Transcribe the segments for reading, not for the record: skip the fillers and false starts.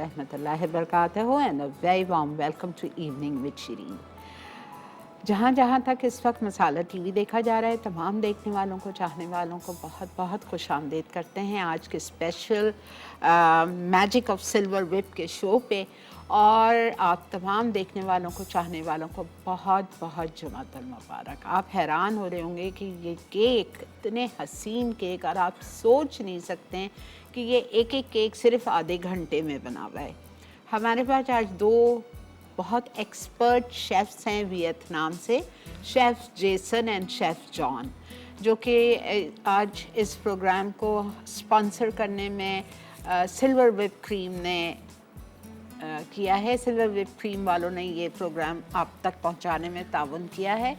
रहमतुल्लाहि बरकातहू and a very warm welcome to Evening with Shireen. जहाँ जहाँ तक इस वक्त मसाला टीवी देखा जा रहा है, तमाम देखने वालों को, चाहने वालों को बहुत बहुत खुश आमदीद करते हैं आज के special magic of silver whip के शो पे। और आप तमाम देखने वालों को, चाहने वालों को बहुत बहुत जुमातुल मुबारक। आप हैरान हो रहे होंगे कि ये केक, इतने हसीन केक, और आप सोच नहीं सकते हैं कि ये एक एक केक सिर्फ आधे घंटे में बना हुआ है। हमारे पास आज दो बहुत एक्सपर्ट शेफ़्स हैं वियतनाम से, chef Jason and chef John, जो कि आज इस प्रोग्राम को स्पॉन्सर करने में सिल्वर विप क्रीम ने किया है। सिल्वर विप क्रीम वालों ने ये प्रोग्राम आप तक पहुंचाने में ताउन किया है।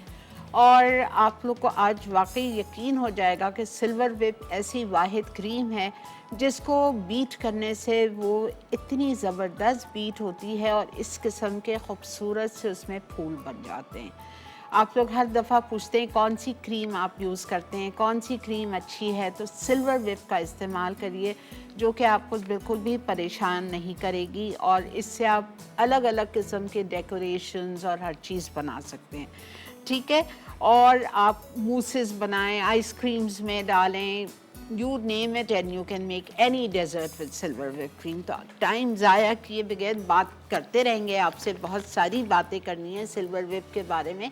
और आप लोग को आज वाकई यकीन हो जाएगा कि सिल्वर विप ऐसी वाहिद क्रीम है जिसको बीट करने से वो इतनी ज़बरदस्त बीट होती है और इस किस्म के ख़ूबसूरत से उसमें फूल बन जाते हैं। आप लोग हर दफ़ा पूछते हैं कौन सी क्रीम आप यूज़ करते हैं, कौन सी क्रीम अच्छी है, तो सिल्वर विप का इस्तेमाल करिए, जो कि आपको बिल्कुल भी परेशान नहीं करेगी और इससे आप अलग अलग किस्म के डेकोरेशंस और हर चीज़ बना सकते हैं। ठीक है, और आप मूसेस बनाएं, आइसक्रीम्स में डालें, you name it and you can make any dessert with silver whip cream. तो टाइम ज़ाया किए बगैर बात करते रहेंगे, आपसे बहुत सारी बातें करनी है सिल्वर विप के बारे में,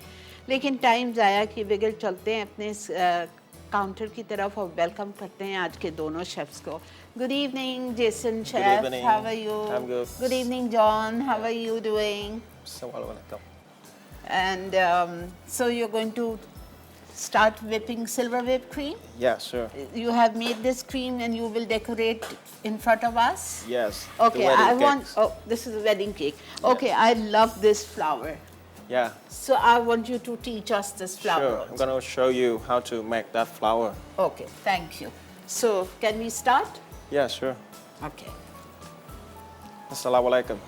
लेकिन टाइम ज़ाया किए बगैर चलते हैं अपने काउंटर की तरफ और वेलकम करते हैं आज के दोनों शेफ्स को। Good evening Jason chef, how are you? Good evening John, how are you doing? And so you're going to start whipping silver whipped cream? Yeah, sure. You have made this cream and you will decorate in front of us? Yes. Okay, I want, oh, this is a wedding cake. Okay, I love this flower. Yeah. So I want you to teach us this flower. Sure. I'm going to show you how to make that flower. Okay, thank you. So can we start? Yeah, sure. Okay. Assalamu alaikum.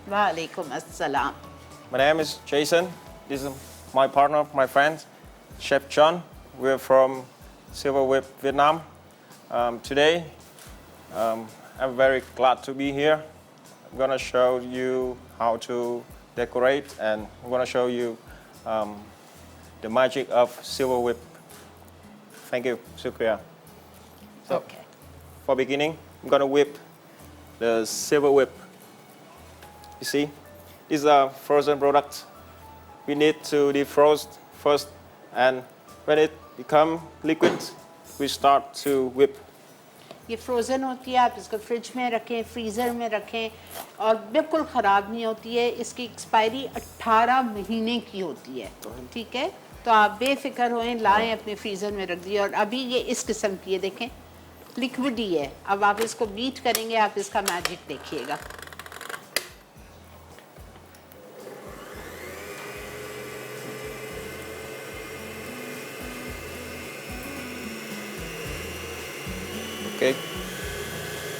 Wa alaikum assalam. My name is Jason. This is my partner, my friend, Chef John. We're from Silver Whip, Vietnam. Today, I'm very glad to be here. I'm going to show you how to decorate, and I'm going to show you the magic of Silver Whip. Thank you, Shukriya. So, Okay. for beginning, I'm going to whip the Silver Whip. You see? These are frozen products. We need to defrost first, and when it becomes liquid, we start to whip. ये frozen होती है, आप इसको fridge में रखें, freezer में रखें और बिल्कुल ख़राब नहीं होती है। इसकी एक्सपायरी 18 महीने की होती है। ठीक है, तो आप बेफिक्र होएं, लाएं अपने फ्रीज़र में रख दिए। और अभी ये इस किस्म की है, देखें लिक्विड ही है। अब आप इसको बीट करेंगे, आप इसका मैजिक देखिएगा। Okay.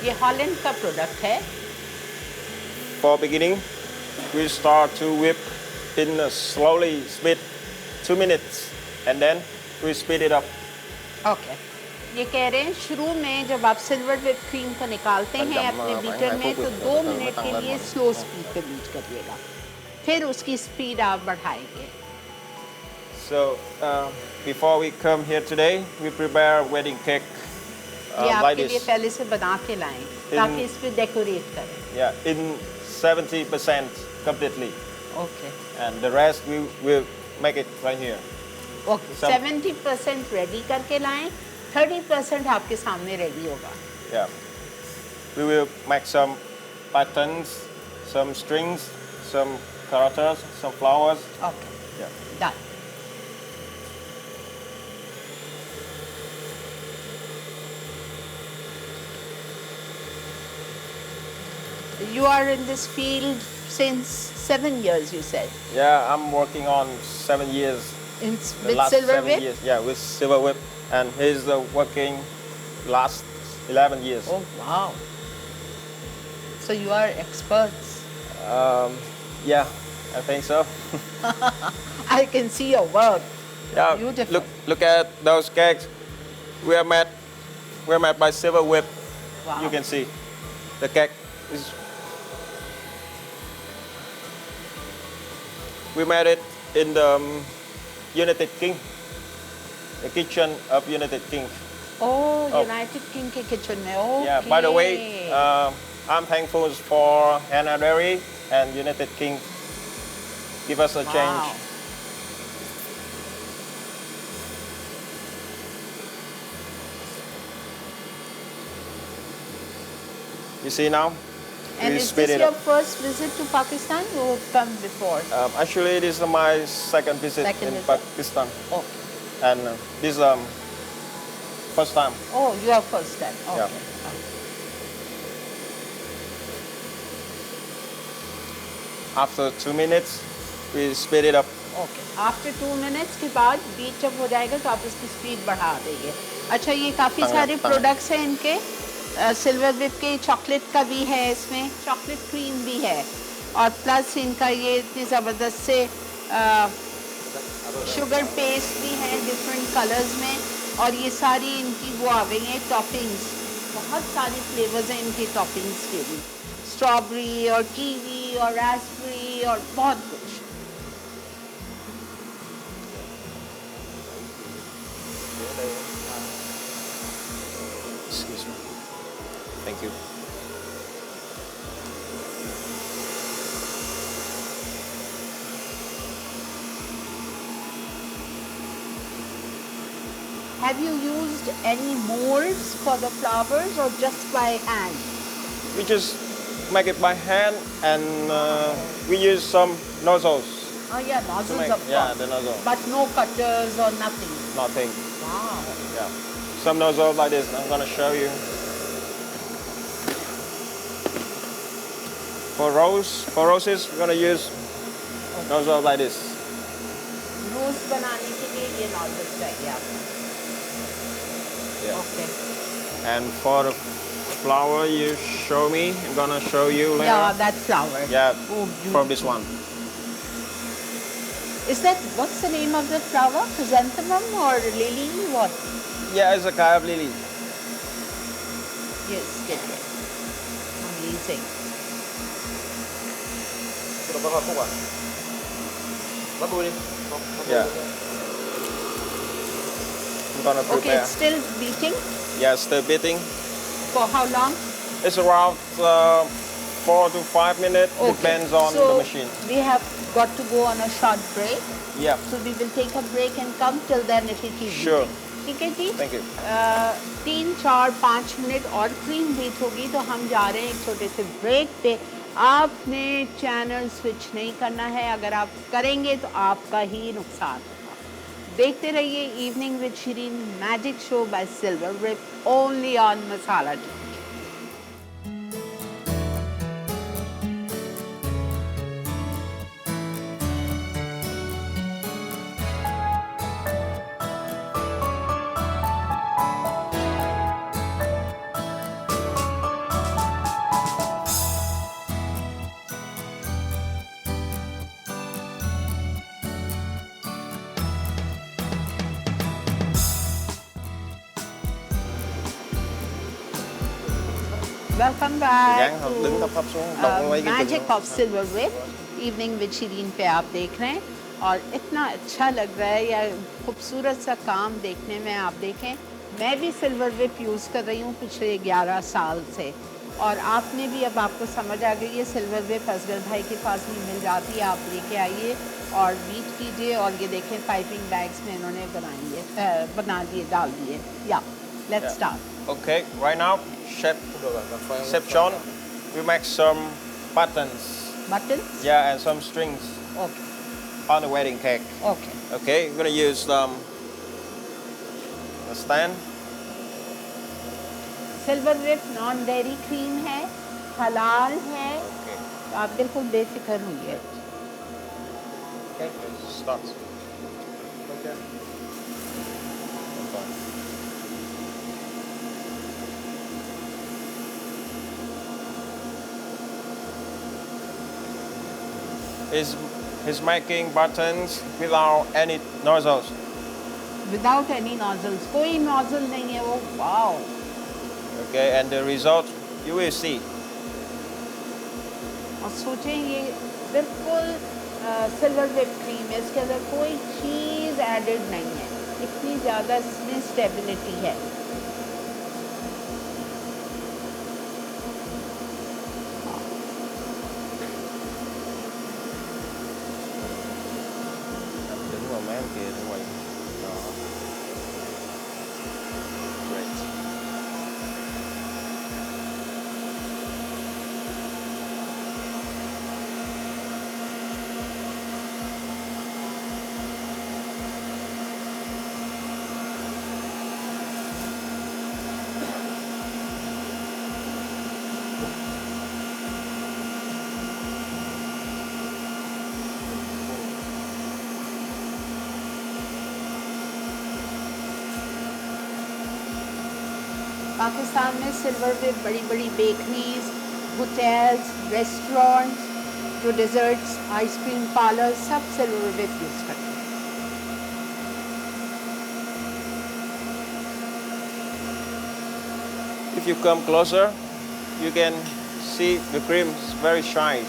ये हॉलैंड का प्रोडक्ट है। For beginning, we start to whip in a slowly speed, 2 minutes, and then we speed it up. Okay, ये कह रहे हैं शुरू में जब आप सिल्वर विप क्रीम को निकालते हैं अपने बीटर में तो 2 मिनट के लिए स्लो स्पीड पे बीट करिएगा, फिर उसकी स्पीड आप बढ़ाएंगे। So, before we come here today, we prepare wedding cake ये like आपके लिए this. पहले से बना के लाएं ताकि इस पे डेकोरेट करें। Yeah, in 70% completely, okay and the rest we will make it right here. Okay, 70% ready करके लाएं, 30% आपके सामने रेडी होगा। Yeah, we will make some patterns, some strings, some characters, some flowers. Okay Yeah. Done. You are in this field since 7 years, you said. Yeah, I'm working on 7 years. In, The with last Silver 7 Whip? years. Yeah, with Silver Whip, and he's working last 11 years. Oh, wow. So you are experts. Yeah, I think so. I can see your work. Yeah, Beautiful. look at those cakes. We are made by Silver Whip. Wow. You can see the cake is We made it in the United King, the kitchen of United King. Oh, Oh. United king के kitchen में. Okay. Yeah, by the way, I'm thankful for Hannah Dairy and United King give us a Wow. change. You see now? And We is speed this it your up. first visit to Pakistan? You have come before. Actually, this is my second visit Second in visit. Pakistan, Okay. and this first time. Oh, you are first time. Okay. Yeah. After 2 minutes, we speed it up. Okay after 2 minutes के बाद बीच जब हो जाएगा तो आप इसकी speed बढ़ा देंगे. अच्छा, ये काफ़ी हाँ, सारे हाँ. प्रोडक्ट्स हैं इनके. सिल्वर विप के चॉकलेट का भी है, इसमें चॉकलेट क्रीम भी है, और प्लस इनका ये इतनी ज़बरदस्त से शुगर पेस्ट भी है डिफरेंट कलर्स में, और ये सारी इनकी वो आ गई हैं टॉपिंग्स. बहुत सारी फ्लेवर्स हैं इनके टॉपिंग्स के भी, स्ट्रॉबेरी और कीवी और रास्पबेरी और बहुत कुछ. Excuse me. Thank you. Have you used any molds for the flowers or just by hand? We just make it by hand, and we use some nozzles Oh yeah, to nozzles make. of Yeah, course. the nozzle. But no cutters or nothing. Nothing. Wow. Yeah. Some nozzles like this. I'm gonna show you. For roses, we're gonna use nozzle like this. Rose बनाने के लिए ये nozzle चाहिए आपको. Yeah. Okay. And for the flower you show me, I'm gonna show you later. Yeah, that flower. Yeah, Oh, from this one. Is that, what's the name of the flower? Chrysanthemum or lily? What? Yeah, it's a kind of lily. Yes, get it. Amazing. Yeah. I'm gonna Okay, prepare. it's still beating. Yeah, still beating. For how long? It's around 4 to 5 minutes. Okay. Depends on So, the machine. we have got to go on a short break. Yeah. So we will take a break and come till then it will keep Sure. beating. ठीक है जी. Thank you. 3, 4, 5 minute और cream beat होगी तो हम जा रहे हैं एक छोटे से ब्रेक पे. आपने चैनल स्विच नहीं करना है, अगर आप करेंगे तो आपका ही नुकसान होगा. देखते रहिए evening with Shirin magic show by silver whip only on masala T. Welcome back Gắng to đứng thấp thấp xuống, động lấy cái Magic chân. of Silver Whip evening with Shireen पे आप देख रहे हैं, और इतना अच्छा लग रहा है, या खूबसूरत सा काम देखने में. आप देखें, मैं भी सिल्वर विप यूज़ कर रही हूँ पिछले 11 साल से, और आपने भी, अब आपको समझ आ गई है सिल्वर विप असगर भाई के पास भी मिल जाती है. आप लेके आइए और बीट कीजिए, और ये देखें पाइपिंग बैग्स में इन्होंने बना दिए, डाल दिए. या let's start. Okay, right now, Chef John, we make some buttons. Buttons? Yeah, and some strings Okay. on the wedding cake. Okay. Okay, we're gonna use a stand. Silver whip non dairy cream है, हलाल है, Okay. आप बिल्कुल बेफिक्र होइए. Okay, start. Okay. He's making buttons without any nozzles. Without any nozzles, कोई nozzle नहीं है वो. Wow. Okay, and the result you will see. और सोचें, ये बिल्कुल सिल्वर whipped क्रीम है, इसके अंदर कोई चीज़ एडेड नहीं है, इतनी ज़्यादा इसमें स्टेबिलिटी है। Đứng vào mấy em kia để quay. Đó. Great. Pakistan में सिल्वर विप बड़ी बड़ी बेकरीज, होटल्स, रेस्टोरेंट्स, जो डेजर्ट्स, आइसक्रीम पार्लर, सब सिल्वर विप यूज़ करते हैं। If you come closer, you can see the cream is very shiny.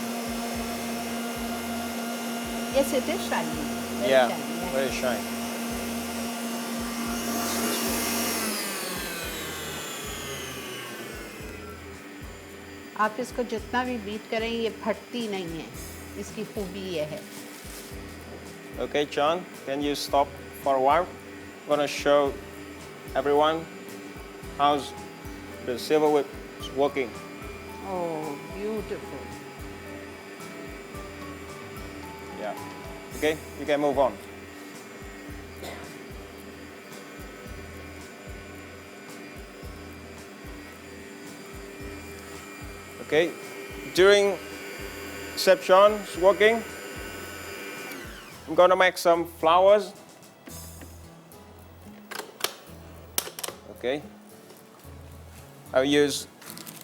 Yes, it is shiny. Very Yeah, shiny, yeah. very shiny. आप इसको जितना भी beat करें ये फटती नहीं है, इसकी खूबी ये है। Okay, John, can you stop for a while? I'm gonna show everyone how's the silver whip is working. Oh, beautiful. Yeah. Okay, you can move on. Okay, during Chef John's working, I'm gonna make some flowers. Okay, I'll use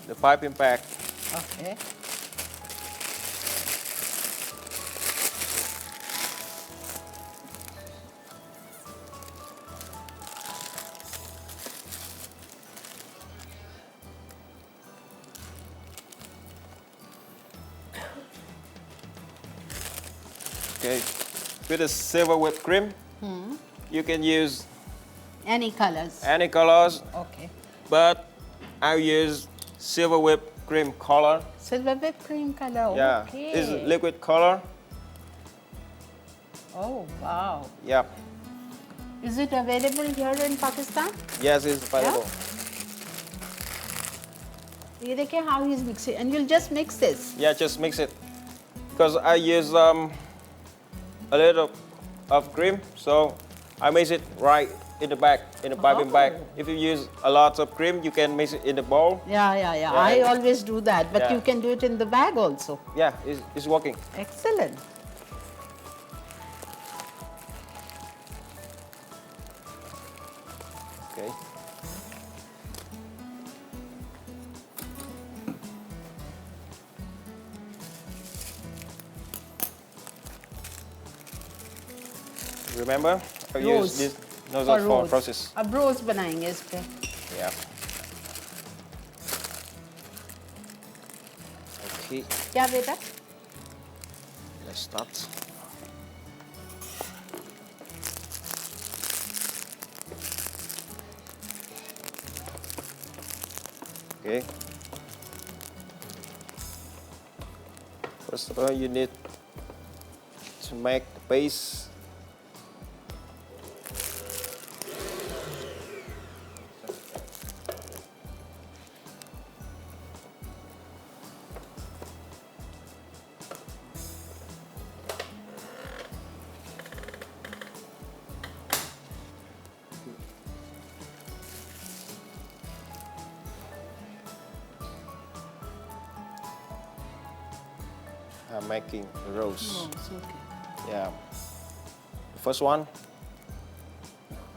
the piping bag. Okay. Okay, with the silver whipped cream, you can use Any colors. any colors, Okay. but I'll use silver whipped cream color. Silver whipped cream color. Yeah, Okay. it's liquid color. Oh, wow. Yeah, Is it available here in Pakistan? yes, it's available. ये देखिए how he's mixing, and you'll just mix this. Yeah, just mix it. Because I use a little of cream, so I mix it right in the bag, in the piping bag. Oh. If you use a lot of cream, you can mix it in the bowl. Yeah. Yeah. I always do that, but Yeah. you can do it in the bag also. Yeah, it's working. Excellent. Okay. Remember, I use Rose. this nozzle for rose. process. अब रोज बनाएंगे इस पे. Yeah. Okay, क्या बेटा? let's start. Okay. First of all, you need to make the base. I'm making the rose. Rose, okay. Yeah. The first one,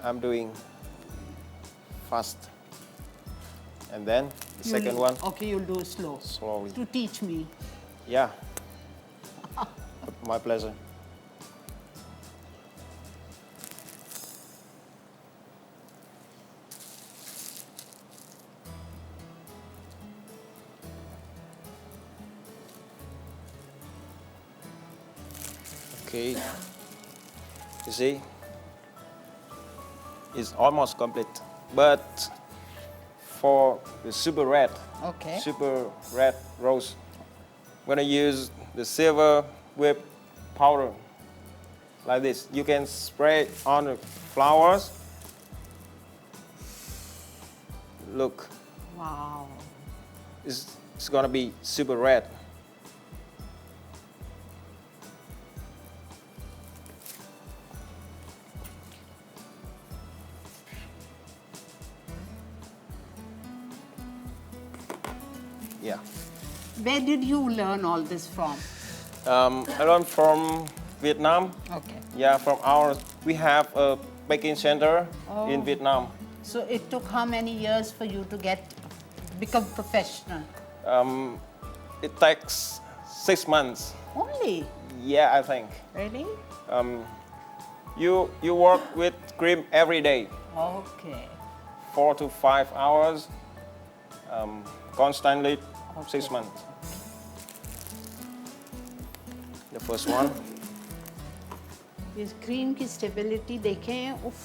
I'm doing fast. And then the second one, Okay, you'll do slow. slowly. To teach me. Yeah. My pleasure. Okay. You see, it's almost complete. But for the super red, Okay. super red rose, I'm gonna use the silver whip powder like this. You can spray on the flowers. Look, Wow. it's gonna be super red. Yeah. Where did you learn all this from? I learned from Vietnam. Okay. Yeah, from our, we have a baking center in Vietnam. So it took how many years for you to become professional? It takes 6 months. Only? Yeah, I think. Really? You work with cream every day, Okay. 4 to 5 hours, constantly, Okay. 6 months. The first one. इस cream की stability देखें, उफ,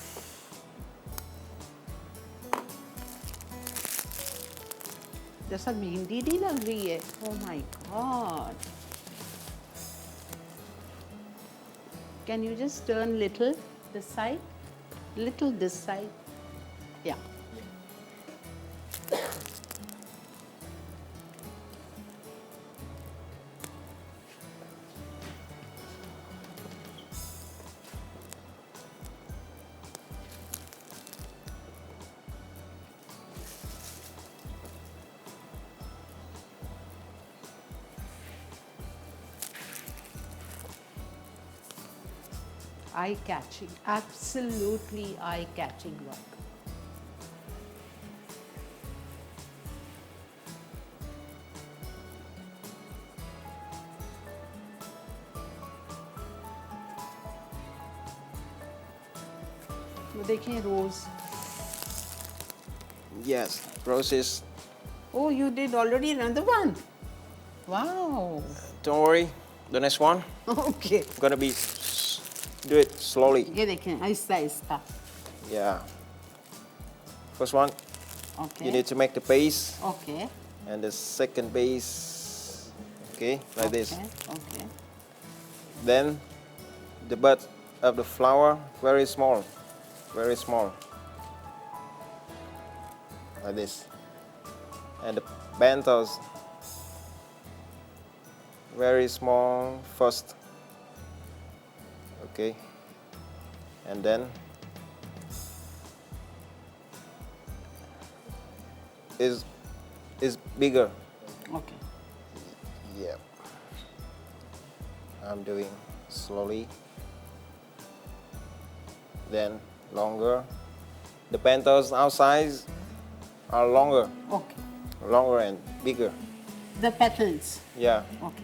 जैसा मेहंदी नहीं लग रही है. Oh my God. Can you just turn little this side, little this side? Yeah. Eye-catching, absolutely eye-catching work. वो देखें रोज. Yes, roses. Oh, you did already another one. Wow. Don't worry, the next one, Okay. gonna be, do it slowly. ये देखें Aahista Aahista. Yeah. First one, Okay. you need to make the base, Okay. and the second base, okay, like this. Okay. Then the bud of the flower, very small, like this. And the benthos, very small first, okay. And then is bigger. Okay. Yeah. I'm doing slowly. Then longer. The benthos outside are longer Okay. and bigger. The petals. Yeah. Okay.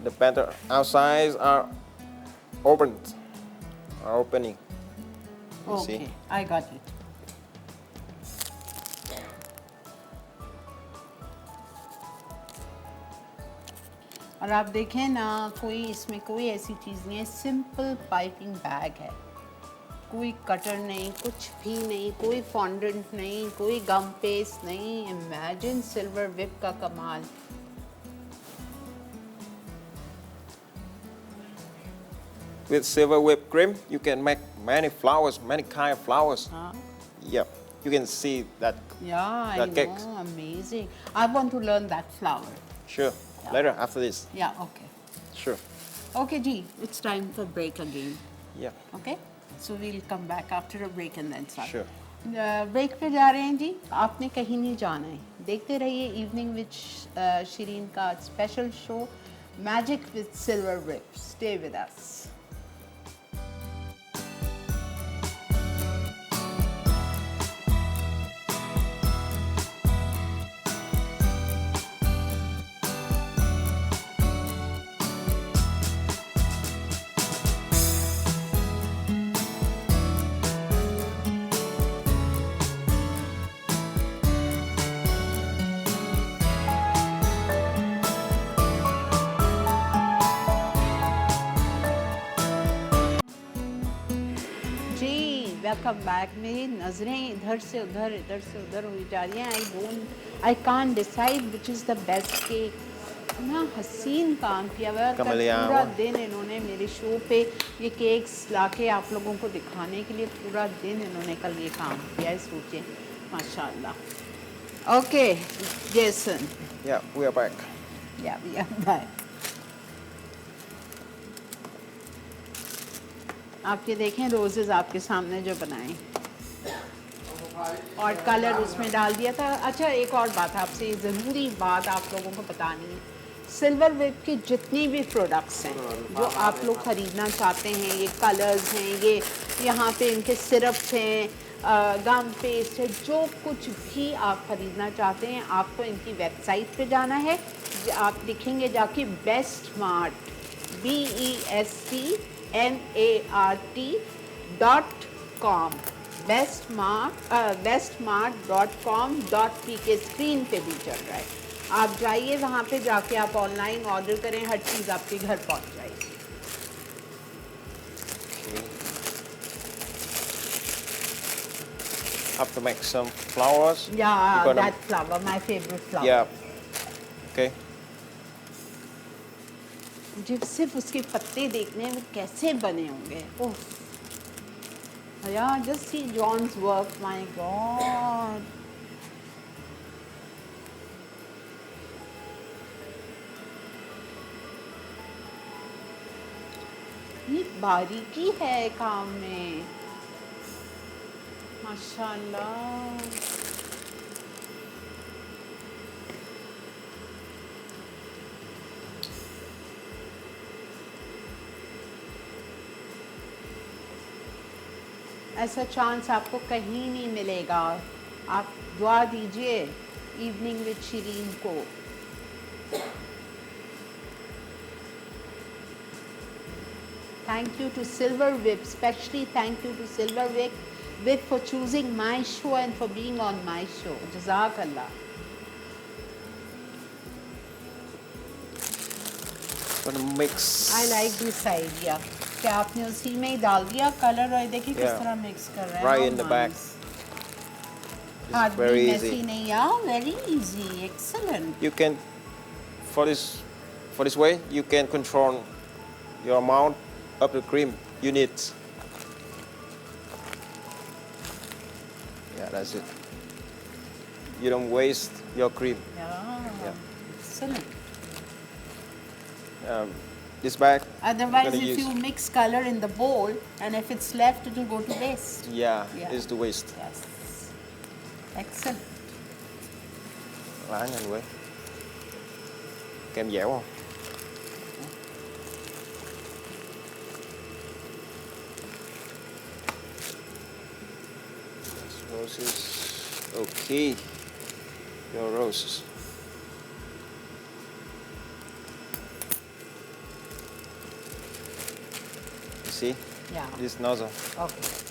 The benthos outside are opening. You Okay. see? I got it. और आप देखें ना, कोई इसमें कोई ऐसी चीज़ नहीं है, सिंपल पाइपिंग बैग है, कोई कटर नहीं, कुछ भी नहीं, कोई फॉन्डेंट नहीं, कोई गम पेस्ट नहीं. इमेजिन सिल्वर विप का कमाल. With silver whipped cream, you can make many flowers, many kind of flowers. हाँ. Yeah. You can see that. Yeah, I That know, cakes. amazing. I want to learn that flower. Sure. Later after this. Yeah, okay. Sure. Okay, G, it's time for break again. Yeah. Okay? So we'll come back after a break and then start. Sure. Break पे जा रहे हैं जी. आपने कहीं नहीं जाना है. देखते रहिए इवनिंग विद शिरीन का special show magic with silver whip. Stay with us. Welcome back. मेरी नज़रें इधर से उधर हुई जा रही हैं। I can't decide which is the best cake. इतना हसीन काम किया हुआ है। कल Camellia पूरा one. दिन इन्होंने मेरे शो पे ये केक्स लाके आप लोगों को दिखाने के लिए पूरा दिन इन्होंने कल ये काम किया है। सोचिए माशाल्लाह। Okay Jason, Yeah, we are back. या बाय। आप ये देखें रोजेज आपके सामने जो बनाए और कलर उसमें डाल दिया था। अच्छा एक और बात आपसे, ज़रूरी बात आप लोगों को बतानी है। सिल्वर वेब के जितनी भी प्रोडक्ट्स हैं जो आप लोग ख़रीदना चाहते हैं, ये कलर्स हैं, ये यहाँ पे इनके सिरप्स हैं, गम पेस्ट है, जो कुछ भी आप ख़रीदना चाहते हैं आपको इनकी वेबसाइट पे जाना है। आप लिखेंगे जाके best mart bestmart.com, bestmart.com.pk screen पे भी चल रहा है। आप जाइए वहाँ पे, जाके आप ऑनलाइन ऑर्डर करें, हर चीज़ आपके घर पहुँच जाएगी। Okay. Have to make some flowers. या You're gonna- that flower my favourite flower. Yeah. Okay. मुझे सिर्फ उसके पत्ते देखने हैं वो कैसे बने होंगे। ओह यार, just see John's work, my God. ये बारीकी है काम में, माशाल्लाह। ऐसा चांस आपको कहीं नहीं मिलेगा। आप दुआ दीजिए इवनिंग विद शिरीन को। Thank you to Silver Whip, especially thank you to Silver Whip for choosing my show and for being on my show. Jazakallah. Gonna mix. I like this idea. कि आपने उसी में ही डाल दिया कलर और देखिए किस Yeah. तरह मिक्स कर रहे हैं। Right How in the back. nice. It's Hardly very messy easy. नहीं, yeah, very easy, excellent. You can, for this way, you can control your amount of the cream you need. Yeah, that's it. You don't waste your cream. Yeah, Yeah. excellent. This bag. Otherwise, gonna if use- you mix color in the bowl and if it's left, it will go to waste. Yeah, Yeah. is the waste. Yes, excellent. Lá nhanh quá. Kem dẻo không? Roses. Okay. Your roses. You see? Yeah. This nozzle. Okay.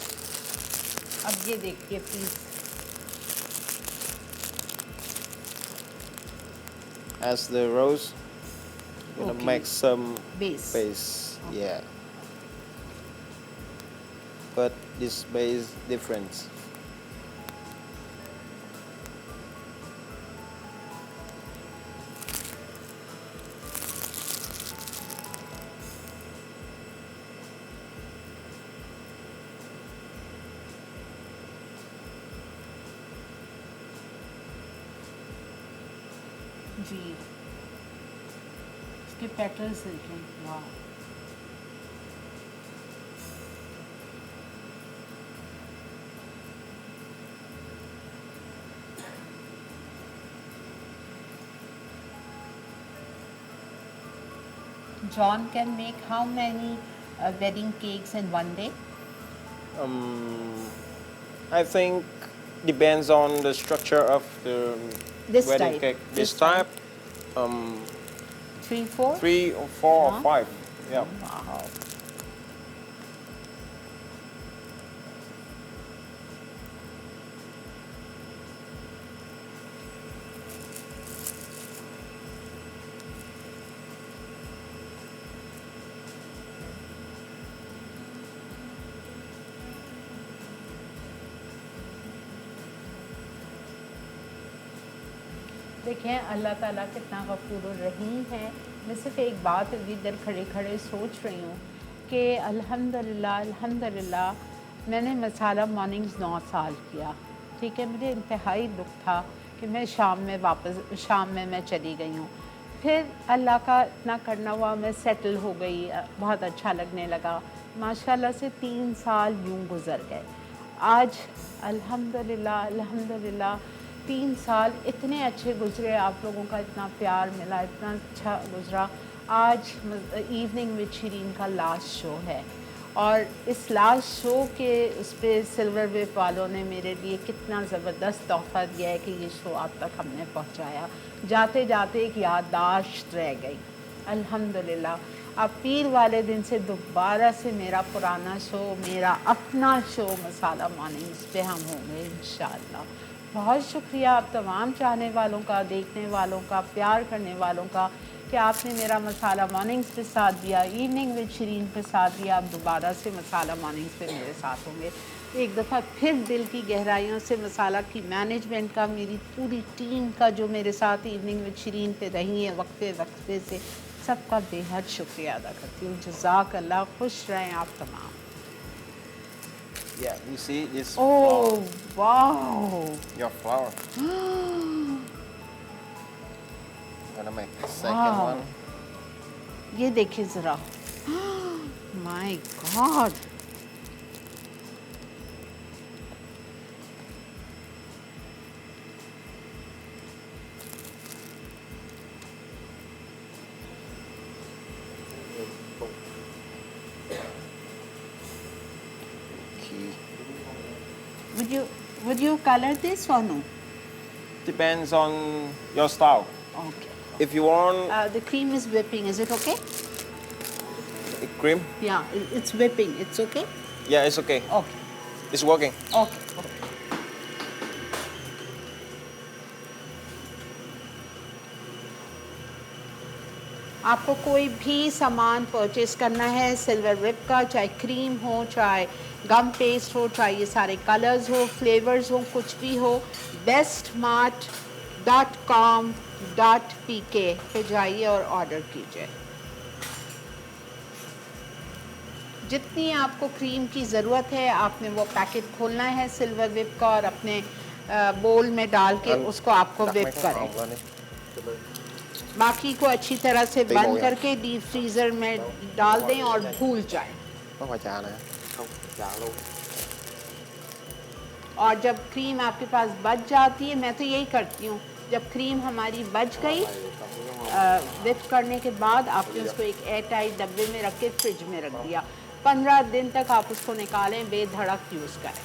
अब ये देखिए please. As the rose, you're gonna Okay. make some Base. base. Yeah. But this base different. जी, इसके petals देखें, वाह। John can make how many wedding cakes in one day? I think depends on the structure of the This wedding type. cake. This This type, 3, 4? 3 or 4 Huh? or 5. Yeah. Wow. देखें अल्लाह ताला कितना गफूर रहीम है। मैं सिर्फ एक बात अभी इधर खड़े खड़े सोच रही हूँ कि अल्हम्दुलिल्लाह अल्हम्दुलिल्लाह मैंने मसाला मॉर्निंग्स 9 साल किया। ठीक है, मुझे इंतहाई दुख था कि मैं शाम में मैं चली गई हूँ। फिर अल्लाह का इतना करना हुआ, मैं सेटल हो गई, बहुत अच्छा लगने लगा। माशाल्लाह से 3 साल यूँ गुज़र गए। आज अल्हम्दुलिल्लाह अल्हम्दुलिल्लाह 3 साल इतने अच्छे गुज़रे, आप लोगों का इतना प्यार मिला, इतना अच्छा गुज़रा। आज इवनिंग विद शिरीन का लास्ट शो है और इस लास्ट शो के उस पर सिल्वर वेव वालों ने मेरे लिए कितना ज़बरदस्त तोहफ़ा दिया है कि ये शो आप तक हमने पहुंचाया। जाते जाते एक याददाश्त रह गई। अल्हम्दुलिल्लाह अब पीर वाले दिन से दोबारा से मेरा पुराना शो, मेरा अपना शो मसाला मॉर्निंग्स पे हम होंगे इंशाअल्लाह। बहुत शुक्रिया आप तमाम चाहने वालों का, देखने वालों का, प्यार करने वालों का कि आपने मेरा मसाला मॉर्निंग्स पे साथ दिया, इवनिंग विद शिरीन पे साथ दिया। आप दोबारा से मसाला मॉर्निंग्स पे मेरे साथ होंगे। एक दफ़ा फिर दिल की गहराइयों से मसाला की मैनेजमेंट का, मेरी पूरी टीम का जो मेरे साथ इवनिंग विद शिरीन पे रही है वक्फे वक्फे से, सबका बेहद शुक्रिया अदा करती हूँ। जज़ाक अल्लाह, खुश रहें आप तमाम। Yeah, you see this oh flower, wow, your flower. Gonna make the second Wow. one. ये देखिए ज़रा, my God, Key. would you color this or no? Depends on your style. Okay. If you want The cream is whipping. Is it okay? cream, Yeah, it's whipping. It's okay? yeah, it's okay. Okay. It's working. Okay. Okay. आपको कोई भी सामान purchase करना है silver whip का, चाहे cream हो, चाहे गम पेस्ट हो, चाहे ये सारे कलर्स हो, फ्लेवर्स हो, कुछ भी हो, bestmart.com.pk पे जाइए और ऑर्डर कीजिए। जितनी आपको क्रीम की ज़रूरत है आपने वो पैकेट खोलना है सिल्वर विप का और अपने बोल में डाल के उसको आपको Đặt विप mấy cái करें। hộp lên đi. बाकी को अच्छी तरह से Tí बंद bột करके डीप फ्रीज़र में डाल दें और भूल जाएं। Có phải trà nè. Không, trà luôn. और जब क्रीम आपके पास बच जाती है, मैं तो यही करती हूँ, जब क्रीम हमारी बच गई विप करने के बाद आपने उसको एक एयर टाइट डब्बे में रख के फ्रिज में रख दिया। 15 दिन तक आप उसको निकालें, बेधड़क यूज़ करें।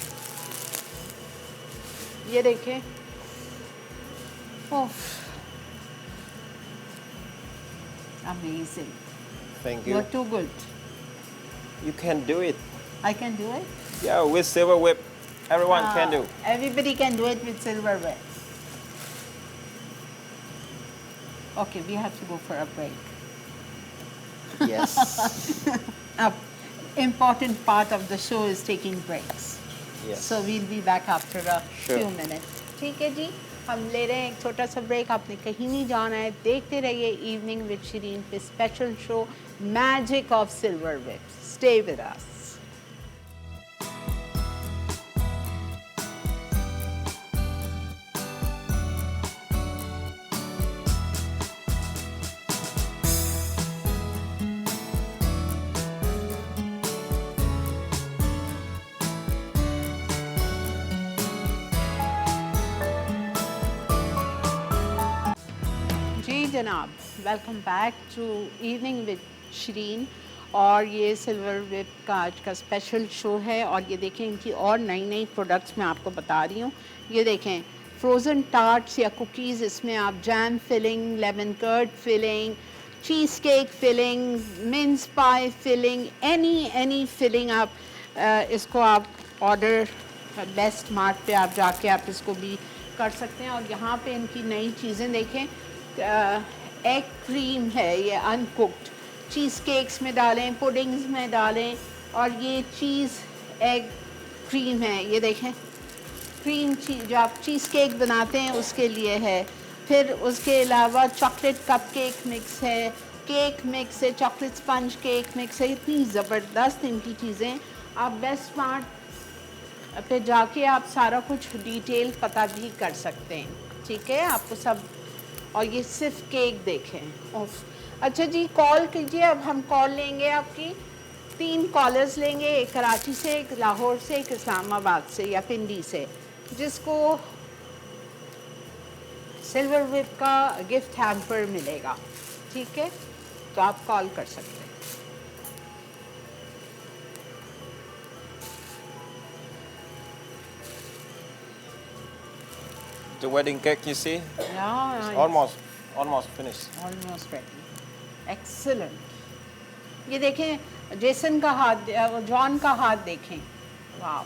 ये देखें, ओह amazing, Thank you. you're too good. You can do it. I can do it. Yeah, with silver whip, everyone can do. Everybody can do it with silverware. Okay, we have to go for a break. Yes. A important part of the show is taking breaks. Yes. So we'll be back after a Sure. few minutes. ठीक है जी, हम ले रहे हैं एक छोटा सा break. आपने कहीं नहीं जाना है, देखते रहिए इवनिंग विद शिरीन पे special show magic of silver whip. Stay with us. जी जनाब, welcome back to evening with Shireen. और ये सिल्वर विप का आज का स्पेशल शो है और ये देखें इनकी और नई नई प्रोडक्ट्स मैं आपको बता रही हूँ। ये देखें फ्रोज़न टार्ट्स या कुकीज़, इसमें आप jam filling, lemon curd filling, cheesecake filling, mince pie filling, any filling आप इसको आप ऑर्डर बेस्ट मार्ट पे आप जाके आप इसको भी कर सकते हैं। और यहाँ पे इनकी नई चीज़ें देखें, एग क्रीम है, ये अनकुक्ड, चीज़ केक्स में डालें, पुडिंग्स में डालें। और ये चीज़ एग क्रीम है, ये देखें क्रीम चीज़ जो आप चीज़ केक बनाते हैं उसके लिए है। फिर उसके अलावा चॉकलेट कप केक मिक्स है, केक मिक्स है, चॉकलेट स्पंज केक मिक्स है। इतनी ज़बरदस्त इनकी चीज़ें। आप बेस्ट स्मार्ट पे जाके आप सारा कुछ डिटेल पता भी कर सकते हैं, ठीक है, आपको सब। और ये सिर्फ केक देखें। ओफ, अच्छा जी, कॉल कीजिए। अब हम कॉल लेंगे आपकी। 3 कॉलर्स लेंगे, एक कराची से, एक लाहौर से, एक इस्लामाबाद से या पिंडी से, जिसको सिल्वर विप का गिफ्ट हैम्पर मिलेगा, ठीक है। तो आप कॉल कर सकते हैं। The wedding cake you see, it's almost finished. Almost ready. Excellent. ये देखें, जेसन का हाथ, जॉन का हाथ देखें। वाह,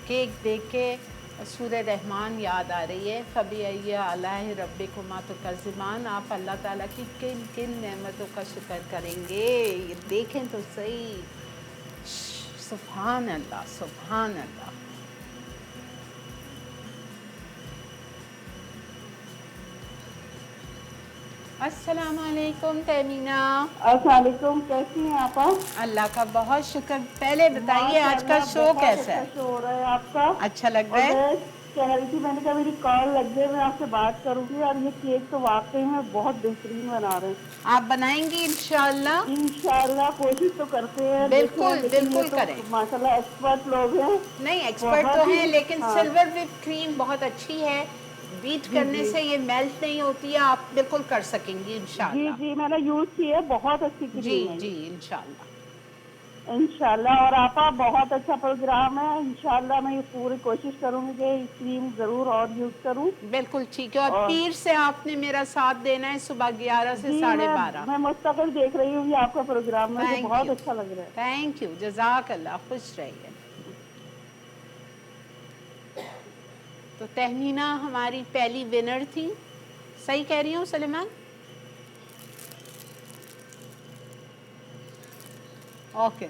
केक देख के सूरह रहमान याद आ रही है। फ़बी अल्लाह रब्बिकुमा तुकज़्ज़िबान। आप अल्लाह ताला की किन किन नेमतों का शुक्र करेंगे, ये देखें तो सही। सुभान अल्लाह, सुभान अल्लाह। अस्सलाम वालेकुम तमीना। अस्सलामुअलैकुम, कैसी हैं आप? अल्लाह का बहुत शुक्र। पहले बताइए आज का शो कैसा है? अच्छा शो हो रहा है आपका। अच्छा लग और रहा है? मैं कह रही थी, मैंने कहा मेरी कॉल लग गई, मैं आपसे बात करूंगी। और ये केक तो वाकई में बहुत बेहतरीन बना रहे हैं। आप बनाएंगी इंशाल्लाह? इंशाल्लाह कोशिश तो करते हैं, देखते हैं, बिल्कुल लेकिन ये बिल्कुल तो करें। माशाल्लाह एक्सपर्ट लोग हैं। नहीं, एक्सपर्ट तो बहुत ही हैं, लेकिन हाँ, सिल्वर विप क्रीम बहुत अच्छी है। बीट जी करने जी से ये मेल्ट नहीं होती है। आप बिल्कुल कर सकेंगी जी इंशाल्लाह। जी, मैंने यूज की है, बहुत अच्छी जी क्रीम है जी, ये। इंशाल्लाह। इंशाल्लाह। और आपका बहुत अच्छा प्रोग्राम है। इंशाल्लाह मैं ये पूरी कोशिश करूंगी कि क्रीम जरूर और यूज करूं। बिल्कुल ठीक है। और और पीर से आपने मेरा साथ देना है सुबह 11 से जी, साढ़े मैं 12। मैं मुस्तकिल देख रही हूँ ये आपका प्रोग्राम, मुझे थैंक बहुत यू, अच्छा लग रहा है। थैंक यू, जज़ाक अल्लाह, खुश रहिए। तो तहमीना हमारी पहली विनर थी। सही कह रही हूँ सलेमान? ओके।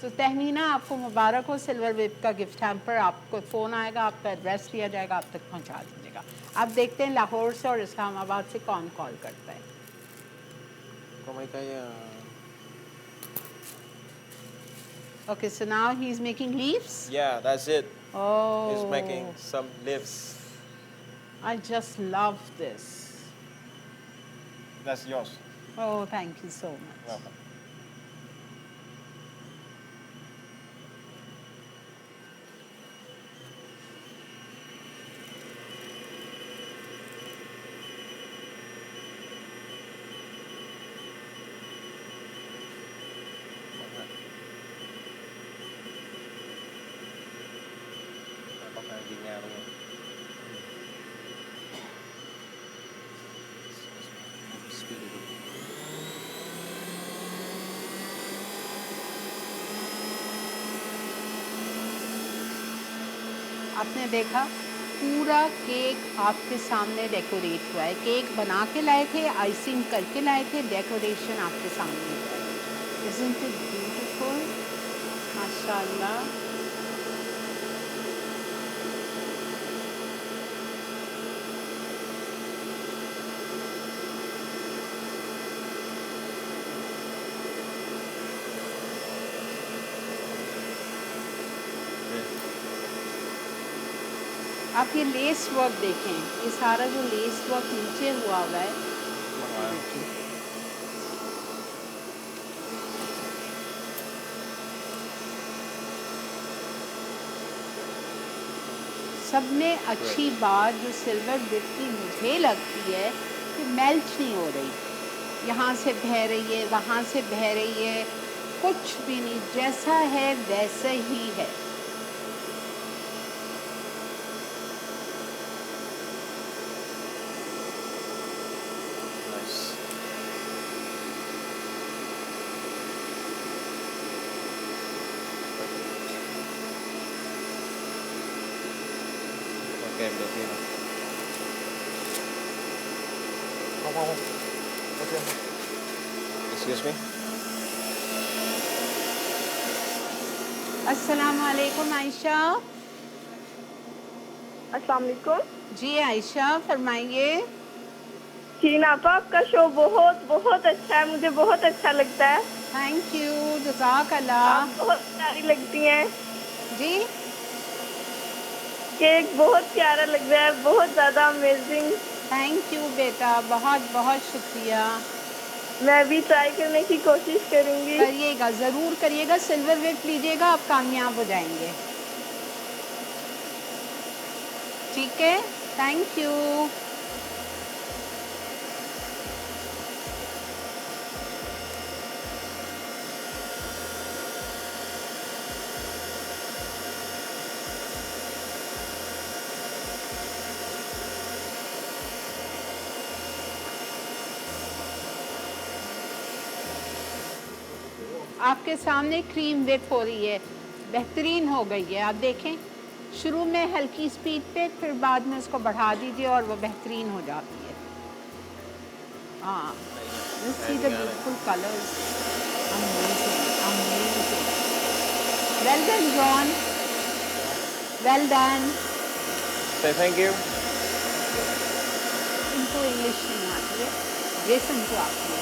तो तहमीना, आपको मुबारक हो, सिल्वर विप का गिफ्ट हैम्पर। आपको फ़ोन आएगा, आपका एड्रेस लिया जाएगा, आप तक पहुंचा दीजिएगा। अब देखते हैं लाहौर से और इस्लामाबाद से कौन कॉल करता है। Có mấy cái okay, so now he is making leaves. yeah, that's it. He's oh, making some leaves. I just love this. That's yours. Oh, thank you so much. Welcome. Bắt đầu Việt Nam luôn. Speed it up. आपने देखा, पूरा cake आपके सामने decorate हुआ है। Cake बना के लाए थे, आइसिंग करके लाए थे, डेकोरेशन आपके सामने हुआ है। Isn't it beautiful? माशाल्लाह। आप ये लेस वर्क देखें, ये सारा जो लेस वर्क नीचे हुआ है, Wow. सब में अच्छी बात जो सिल्वर विप की मुझे लगती है कि मेल्ट नहीं हो रही। यहाँ से बह रही है, वहाँ से बह रही है, कुछ भी नहीं, जैसा है वैसा ही है। Nice. Ok, em đầu tiên rồi. Không. Excuse me. अस्सलाम वालेकुम आयशा। अस्सलाम वालेकुम। जी आयशा फरमाइए। शीन आपा, आपका शो बहुत बहुत अच्छा है, मुझे बहुत अच्छा लगता है। थैंक यू, जज़ाकल्लाह। आप बहुत प्यारी लगती हैं। जी केक बहुत प्यारा लग रहा है, बहुत ज़्यादा अमेजिंग। थैंक यू बेटा, बहुत बहुत शुक्रिया। मैं भी ट्राई करने की कोशिश करूंगी। करिएगा, ज़रूर करिएगा। सिल्वर विप लीजिएगा, आप कामयाब हो जाएंगे। ठीक है, थैंक यू। आपके सामने क्रीम विप हो रही है, बेहतरीन हो गई है। आप देखें, शुरू में हल्की स्पीड पे, फिर बाद में उसको बढ़ा दीजिए और वो बेहतरीन हो जाती है। हाँ, see the beautiful colours, amazing amazing. Well done John, well done. Say thank you. इनको इंग्लिश नहीं आती है, जेसन को आती है।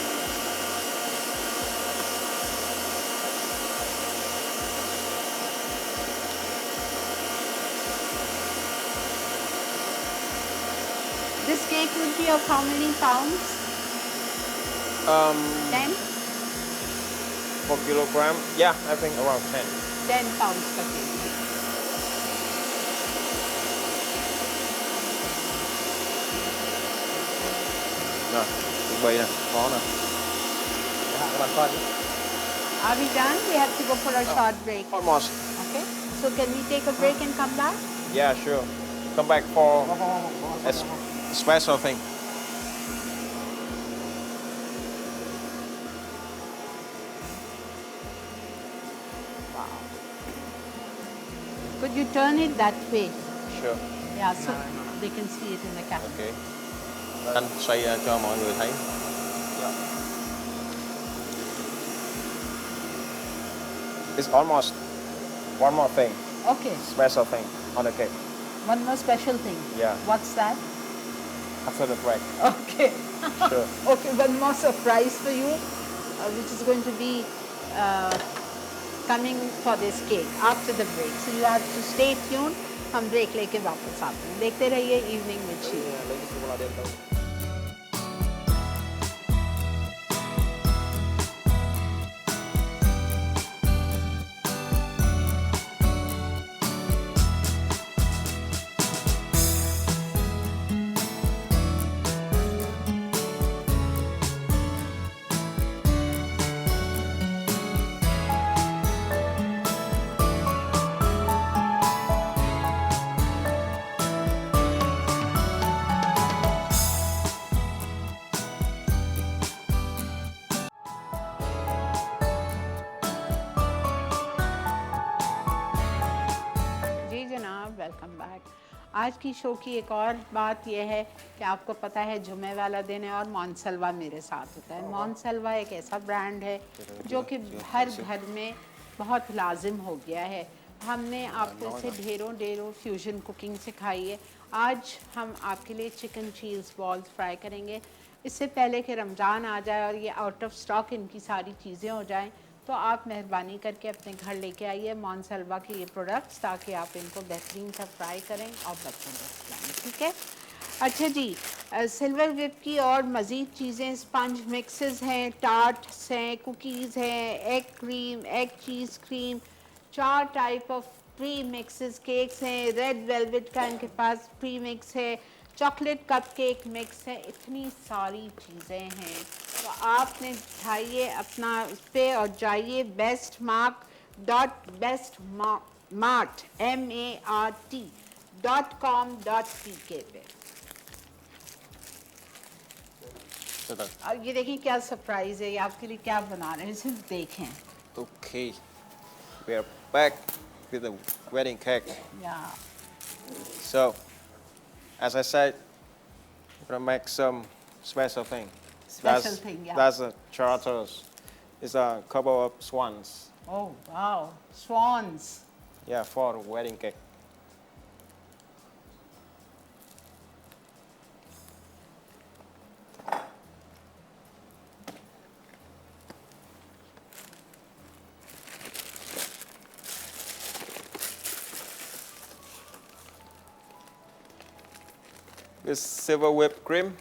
This cake would be of how many pounds? 10? 4 kilogram. Yeah, I think around 10. 10 pounds का cake. Nè, chuẩn bị nè, có nè. Để hạ các bạn coi. Are we done? We have to go for a short break. Almost. Okay. So can we take a break and come back? Yeah, sure. Come back for a special thing. Wow. Could you turn it that way? Sure. Yeah, so they can see it in the camera. Okay. Anh xoay cho mọi người thấy. It's almost one more thing, Okay. special thing on the cake. One more special thing. Yeah. What's that? After the break. Okay. Sure. Okay, one more surprise for you, which is going to be coming for this cake after the break. So you have to stay tuned. हम break लेके वापस आते हैं। देखते रहिए evening with Sheila. जी जनाब, welcome back. आज की शो की एक और बात यह है कि आपको पता है जुमे वाला दिन है और मोनसलवा मेरे साथ होता है। मोनसलवा एक ऐसा ब्रांड है जो कि हर घर में बहुत लाजिम हो गया है। हमने आपको इसे ढेरों फ्यूजन कुकिंग सिखाई है। आज हम आपके लिए चिकन चीज़ बॉल्स फ्राई करेंगे। इससे पहले कि रमज़ान आ जाए और ये आउट ऑफ स्टॉक इनकी सारी चीज़ें हो जाएं, तो आप मेहरबानी करके अपने घर लेके आइए मोनसलवा के ये प्रोडक्ट्स, ताकि आप इनको बेहतरीन सा फ्राई करें और बच्चों को खिलाएं। ठीक है, अच्छा जी। सिल्वर विप की और मज़ीद चीज़ें, स्पंज मिक्सेस हैं, टार्ट्स हैं, कुकीज़ हैं, egg cream, egg cheese cream, 4 type of pre mixes cakes हैं, रेड वेलवेट का इनके पास प्री मिक्स है, चॉकलेट कपकेक मिक्स है, इतनी सारी चीज़ें हैं। तो आपने उठाइए अपना उस पर और जाइए bestmart MART.com.pk पे। Từ từ. और ये देखिए क्या सरप्राइज़ है, ये आपके लिए क्या बना रहे हैं, सिर्फ देखें। Okay. We are back with the wedding cake. या So, as I said, we're gonna make some special thing. Special thing, yeah. That's a charters. It's a couple of swans. Oh, wow. Swans. Yeah, for wedding cake. With silver whipped cream,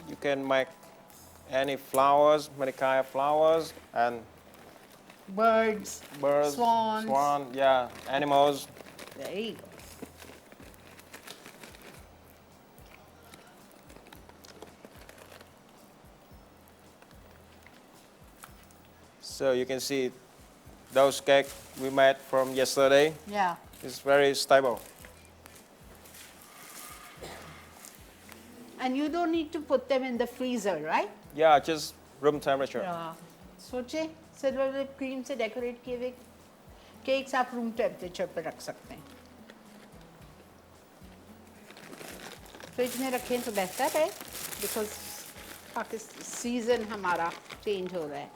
you can make any flowers, many kind of flowers, and Birds. birds, Swans. swan, yeah, animals. There you go. So you can see those cake we made from yesterday. Yeah. It's very stable. And you don't need to put them in the freezer, right? Yeah, just room temperature. सोचे silver whip cream से decorate किए हुए cakes आप room temperature पर रख सकते हैं. Fridge में रखें तो बेहतर है बिकॉज सीजन हमारा चेंज हो रहा है.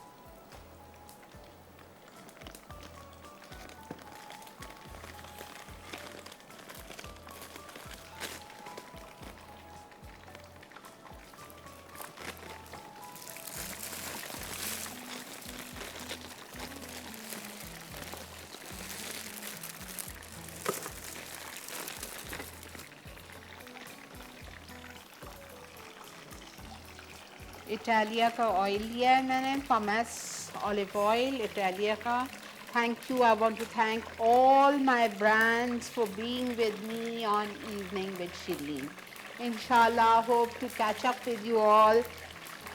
इटालिया का ऑयल लिया है मैंने, पमेस ऑलिव ऑयल इटालिया का. Thank you. I want to thank all my brands for being with me on Evening with Shireen. Inshallah, hope to catch up with you all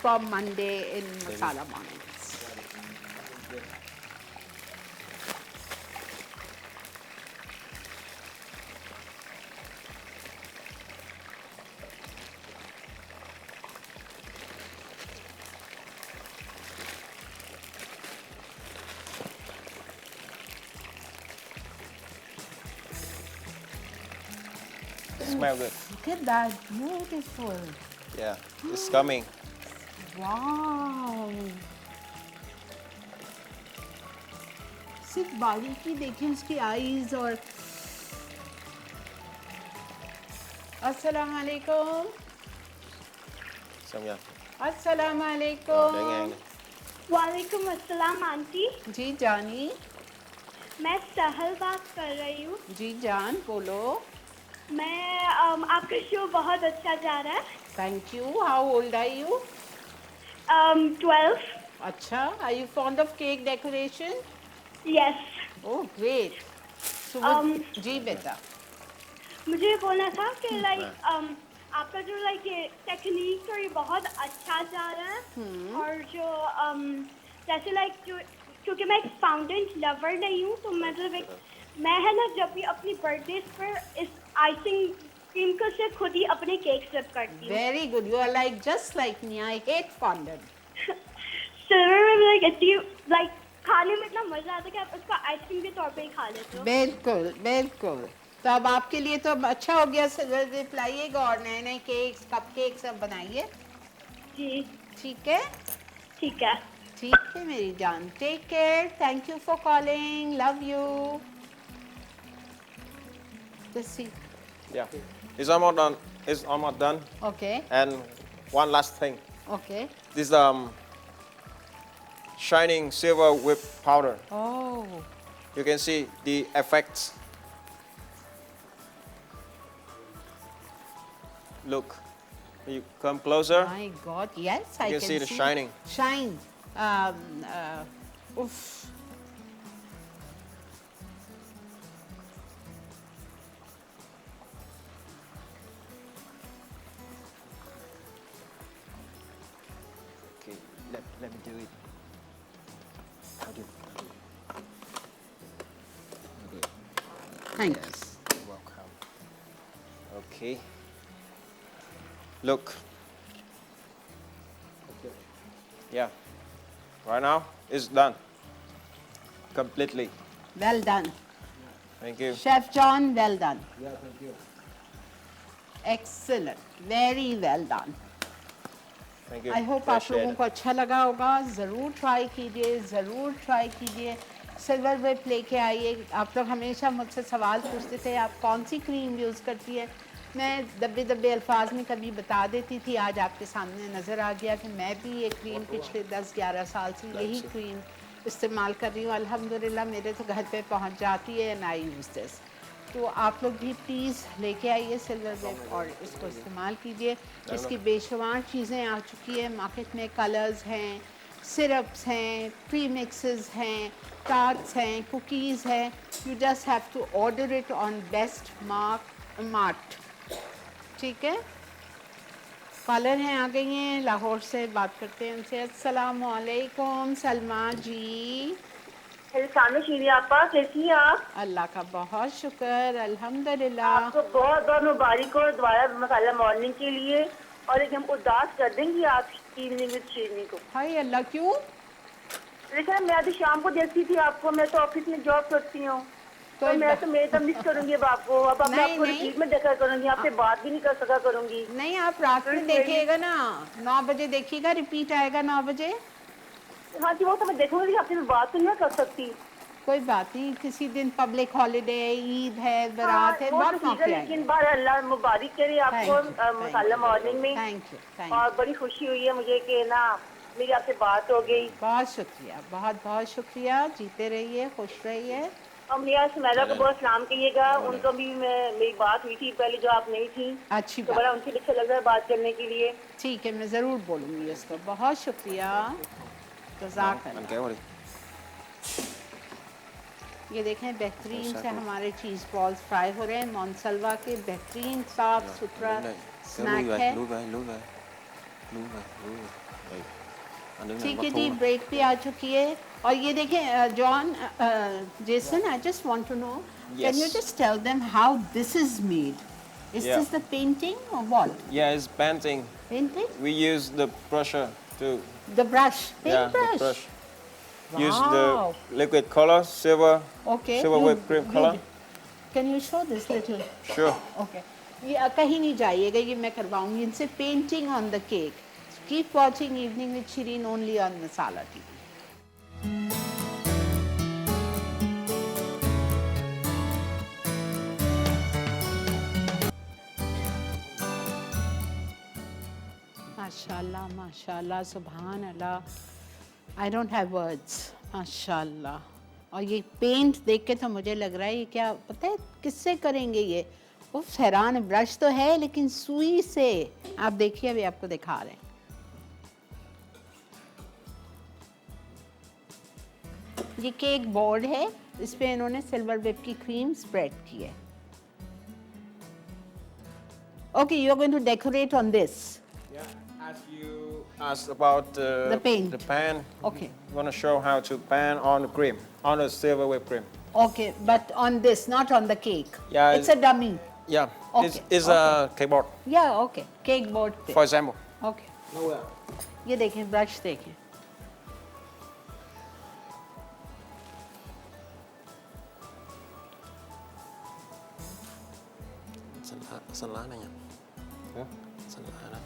from Monday in Masala Mornings. Smell good. Look at that, beautiful. Yeah, it's coming. Wow. सिर्फ बारीकी देखें उसकी eyes और. अस्सलाम वालेकुम. Xong chưa? अस्सलाम Để वालेकुम. ngang này. वालेकुम अस्सलाम आंटी. जी जानी. मैं सहल बात कर रही हूँ. जी जान बोलो. मैं आपका शो बहुत अच्छा जा रहा है. Thank you. How old are you? 12. अच्छा. Are you fond of cake decoration? Yes. Oh, great. So, जी बेटा. मुझे ये बोलना था कि आपका जो ये टेक्निक और ये बहुत अच्छा जा रहा है. और जो जैसे जो क्योंकि मैं एक फाउंटेन लवर नहीं हूँ तो मतलब मैं है ना जब भी अपनी बर्थडे पर इस आइसिंग क्रीम को से खुद ही अपने केक सर्व करती हूँ. Very good. You are just like me. I hate fondant. Silver में इतनी खाने में इतना मजा आता है कि आप उसको आइसक्रीम के तौर पे ही खा लेते हो. बिल्कुल बिल्कुल. तो अब आपके लिए तो अच्छा हो गया. सिल्वर लाइएगा और नए नए केक्स कप केक सब बनाइए. जी ठीक है. ठीक है. ठीक है मेरी जान. Take care. Thank you for calling. Love you. Let's see. Yeah, it's almost done. It's almost done. Okay. And one last thing. Okay. This shining silver whipped powder. Oh. You can see the effects. Look, you come closer. My God. Yes, I You can see the shining. Shine. Oof. Okay, let me do it. Okay. Thanks. You're welcome. Okay. Look. Okay. Yeah. Right now, it's done. Completely. Well done. Thank you. Chef John, well done. Yeah, thank you. Excellent. Very well done. Thank you. I hope आप Appreciate लोगों it. को अच्छा लगा होगा. ज़रूर try कीजिए, ज़रूर try कीजिए. सिल्वर whip लेके आइए। आप लोग हमेशा मुझसे सवाल पूछते थे आप कौन सी क्रीम यूज़ करती है। मैं दबे दबे अल्फाज में कभी बता देती थी, आज आपके सामने नज़र आ गया कि मैं भी ये क्रीम पिछले 10-11 साल से यही क्रीम इस्तेमाल कर रही हूँ। अल्हम्दुलिल्लाह मेरे तो घर पे पहुँच जाती है एंड आई यूज़ दिस। तो आप लोग भी प्लीज़ लेके आइए सिल्वर whip और इसको इस्तेमाल कीजिए। इसकी बेशुमार चीज़ें आ चुकी है मार्केट में, कलर्स हैं, सिरप्स हैं, प्री मिक्सेस हैं, टार्ट्स हैं, कुकीज़ हैं। You just have to order it on Best Mart. ठीक है, कॉलर हैं, आ गई हैं लाहौर से, बात करते हैं उनसे। अस्सलामु अलैकुम सलमा जी। सामने शीरी आपा, कैसी हैं आप? अल्लाह का बहुत शुक्र, अल्हम्दुलिल्लाह। आपको बहुत बहुत मुबारक हो दोबारा मसाला मॉर्निंग के लिए। और एकदम उदास कर देंगी आप इवनिंग विद शीरनी को। हाय अल्लाह, क्यों? देखा, मैं अभी शाम को देखती थी आपको, मैं तो ऑफिस में जॉब करती हूँ, तो कोई मैं तो मिस करूंगी अब आपको। अब मैं नहीं, आपको नहीं। रिपीट में देखा करूंगी, आपसे बात भी नहीं कर सका करूंगी। नहीं, आप रात में देखिएगा ना, 9 बजे देखिएगा, रिपीट आएगा 9 बजे। हाँ जी, वो तो मैं देखूंगी, आपसे मैं बात तो नहीं कर सकती। कोई बात नहीं, किसी दिन पब्लिक हॉलीडे है, ईद है, हाँ, बारात है, वो तो बहुत ठीक है, मौके लेकिन आएंगे। बार अल्लाह मुबारक करे आपको मसाला मॉर्निंग में। Thank you. और बड़ी खुशी हुई है मुझे कि ना मेरी आपसे बात हो गई। बहुत शुक्रिया, बहुत बहुत शुक्रिया। जीते रहिए, खुश रहिए। और मियाँ सुमेरा को बहुत सलाम कहिएगा, उनको भी मेरी बात हुई थी पहले जो आप नहीं थी, अच्छी तो बात, बड़ा उनसे भी अच्छा लग रहा है बात करने के लिए। ठीक है, मैं ज़रूर बोलूँगी इसको। बहुत शुक्रिया, जज़ाक Anh अल्लाह। kéo qua đi. ये देखें, बेहतरीन से हमारे चीज़ बॉल्स फ्राई हो रहे हैं। मोनसलवा के बेहतरीन साफ़ सुथरा Đứng đây. Kéo snack lui है। về, lui về, lui về. Lui về, lui về. Đây. Anh đứng này ठीक bắt है thu जी, nè. ब्रेक भी आ चुकी है। और ये देखें John, Jason, I just want to know, can you Yes. Just tell them how this is made? Is Yeah. This the painting और what? Yeah, it's painting. Painting? We use the brusher to, the brush, yeah, paint the brush. brush. Use Wow. the liquid color, silver, Okay. silver whipped cream color. Can you show this little? Sure. Okay. ये कहीं नहीं जाइएगा, ये मैं करवाऊंगी इनसे। Painting on the cake. Keep watching evening with Shirin only on masala TV. माशाल्लाह, माशाल्लाह, सुभान अल्लाह। आई डोंट हैव वर्ड्स, माशाल्लाह। और ये पेंट देख के तो मुझे लग रहा है, ये क्या पता है किससे करेंगे ये? वो हैरान, ब्रश तो है लेकिन सुई से। आप देखिए, अभी आपको दिखा रहे हैं। ये केक बोर्ड है, इस पे इन्होंने सिल्वर whip की क्रीम स्प्रेड की है। Okay, you are going to decorate on this. Yeah, as you asked about The paint. the pan. Okay. I'm gonna show how to pan on the cream, on the silver whipped cream. Okay, but on this, not on the cake. Yeah, It's a dummy. Yeah, Okay, it's a keyboard, Yeah, okay. Cake board पे। for example. Okay, ये देखें, brush देखें। Xanh lá này nha. Xanh lá đó.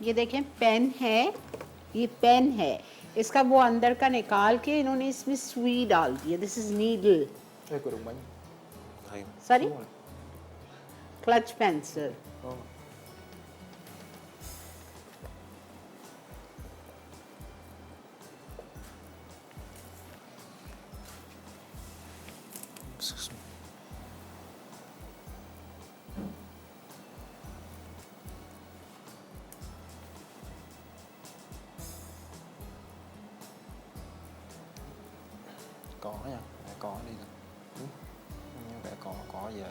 ये देखें, pen है, ये pen है। इसका वो अंदर का निकाल के इन्होंने इसमें सुई डाल दी है। This is needle, Đây. Sorry, clutch pencil. Cỏ nha, vẽ cỏ đi rồi. Vẽ cỏ dễ.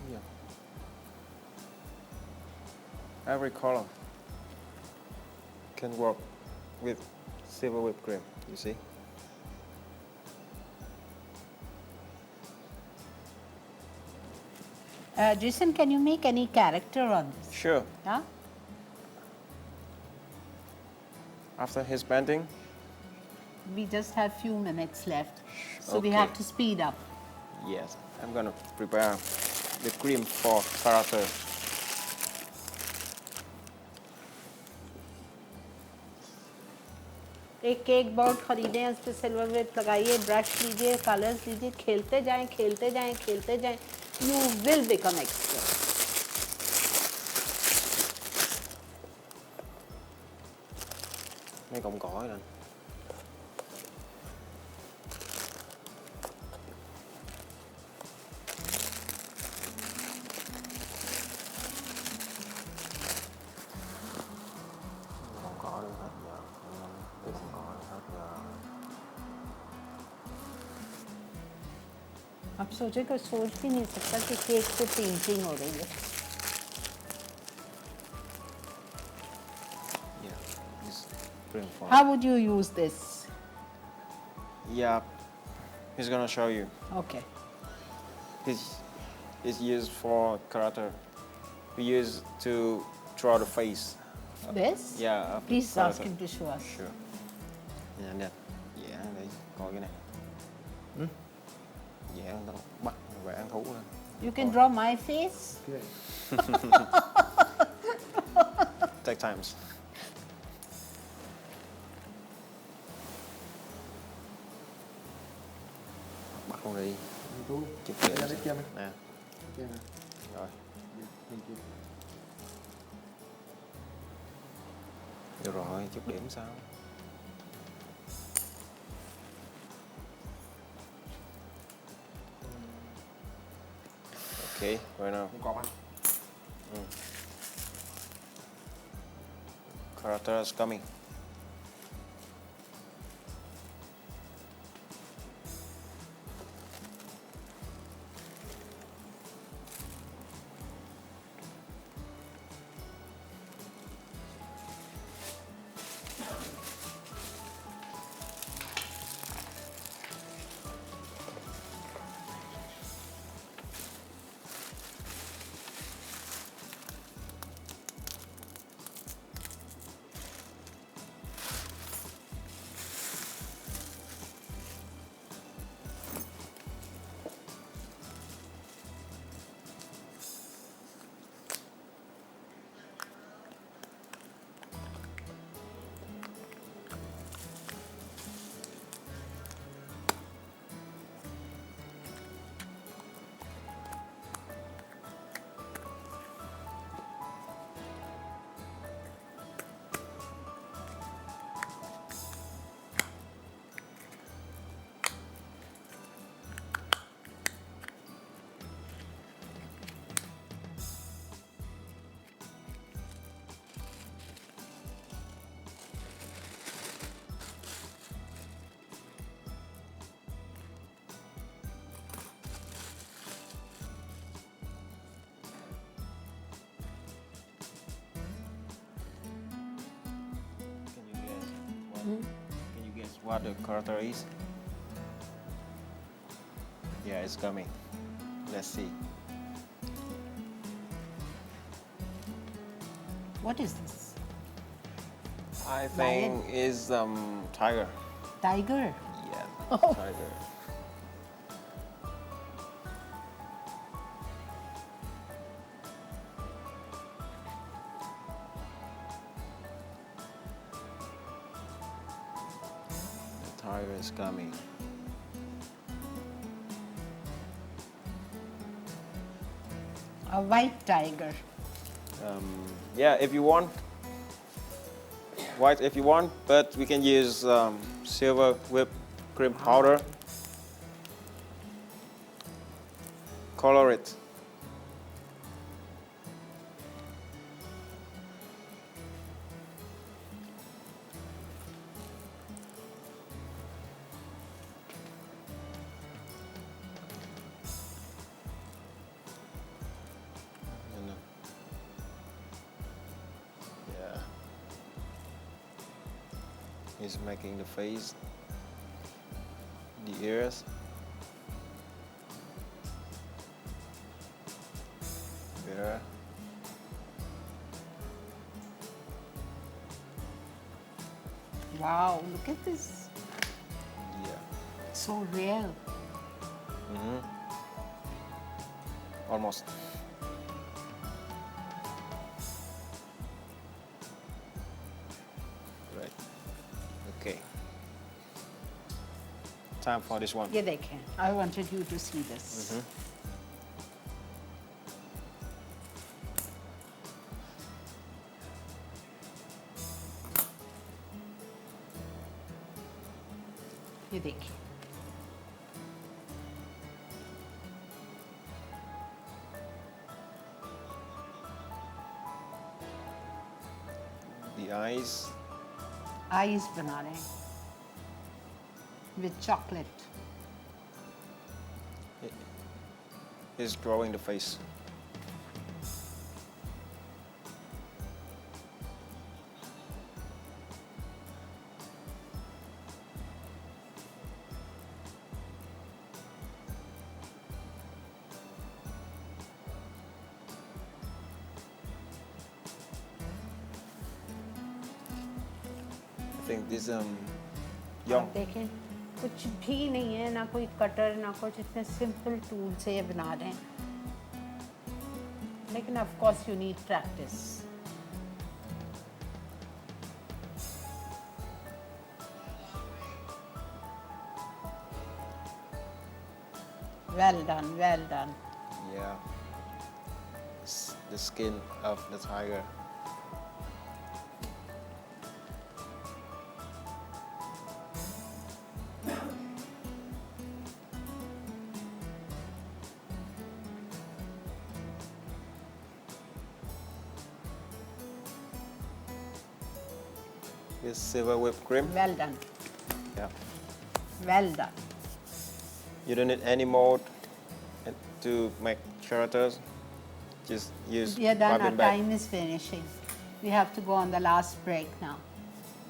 Yeah. Every color can work with silver whipped cream, you see? Jason, can you make any character on this? Sure. Huh? After his painting, We just have few minutes left, so we Okay. have to speed up. yes, I'm gonna prepare the cream for character. एक cake board खरीदें, उस पर silver whip लगाइए, brush लीजिए, colours लीजिए, खेलते जाएं, खेलते जाएं, खेलते जाएं. You will become expert. Mấy cọng cỏ này. Cọng cỏ đi hết giờ. Cái cọng cỏ đi hết giờ. आप सोचे तो सोच भी नहीं सकता कि केक पे पेंटिंग हो रही है. Yeah, this cream for. How would you use this? Yeah, he's gonna show you. Okay. It's used for character. We use to draw the face. This? Yeah. of Please ask character. him to show us. Sure. Dạ nè. Dạ đây, coi cái này. Dạ nó bắt vẽ ăn thú lên. You can draw my face. Take times. Bắt luôn đi. Chụp Ra đây kia mày. nè. Rồi. Được rồi, chụp điểm sao? Okay, right now. Không có mà. Character is coming. Can you guess what the character is? Yeah, it's coming. Let's see. What is this? I think is tiger. Tiger. Yeah, tiger. The tiger is coming. A white tiger. Yeah, if you want, white if you want, but we can use silver whipped cream powder. Color it. And, yeah. He's making the face, the ears. here. Wow, look at this. Yeah. So real. Almost. Right. Okay. Time for this one. ये देखें. I wanted you to see this. ये देखिए. The eyes. Eyes बना रहे हैं. With chocolate. Is drawing the face. I think this young. आप देखें कुछ भी नहीं है, ना कोई कटर ना कुछ, इतने सिंपल टूल से ये बना रहे हैं. लेकिन of course you need practice. Well done, well done. Yeah. The skin of the tiger. With silver whipped cream. Well done, Yeah. well done. You don't need any mold to make characters. Just use We are done, our rubbing bag. time is finishing. We have to go on the last break now.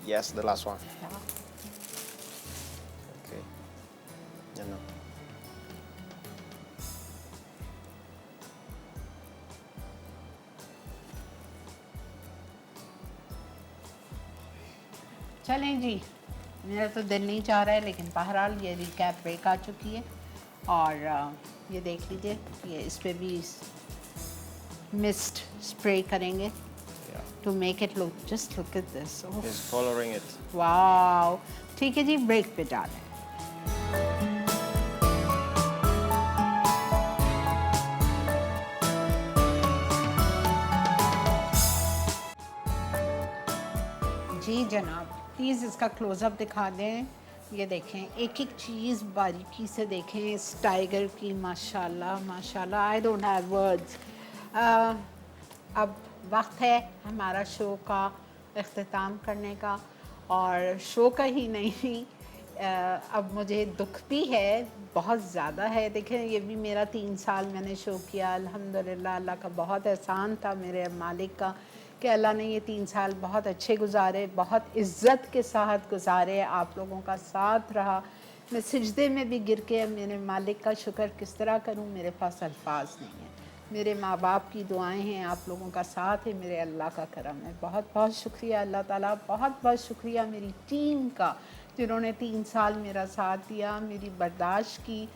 Yes, the last one. Yeah. Okay. Yeah, no. चलें जी, मेरा तो दिल नहीं चाह रहा है, लेकिन बहरहाल ये रिकैप ब्रेक आ चुकी है. और ये देख लीजिए, ये इस पे भी मिस्ट स्प्रे करेंगे Yeah. To make it look, just look at this. Just coloring it. Wow. ठीक है जी, ब्रेक पे डालें. जी जनाब, प्लीज़ इसका क्लोज़अप दिखा दें. ये देखें, एक एक चीज़ बारीकी से देखें इस टाइगर की. माशाल्लाह माशाल्लाह, आई डोंट हैव वर्ड्स. अब वक्त है हमारा शो का इख्तिताम करने का, और शो का ही नहीं, अब मुझे दुख भी है, बहुत ज़्यादा है. देखें, ये भी मेरा 3 साल मैंने शो किया. अल्हम्दुलिल्लाह, अल्लाह का बहुत एहसान था मेरे मालिक का कि अल्लाह ने ये 3 साल बहुत अच्छे गुजारे, बहुत इज़्ज़त के साथ गुजारे. आप लोगों का साथ रहा. मैं सिजदे में भी गिर के मेरे मालिक का शुक्र किस तरह करूं, मेरे पास अल्फाज नहीं है. मेरे माँ बाप की दुआएं हैं, आप लोगों का साथ है, मेरे अल्लाह का करम है. बहुत बहुत शुक्रिया अल्लाह ताला, बहुत बहुत शुक्रिया मेरी टीम का जिन्होंने 3 साल मेरा साथ दिया, मेरी बर्दाश्त की.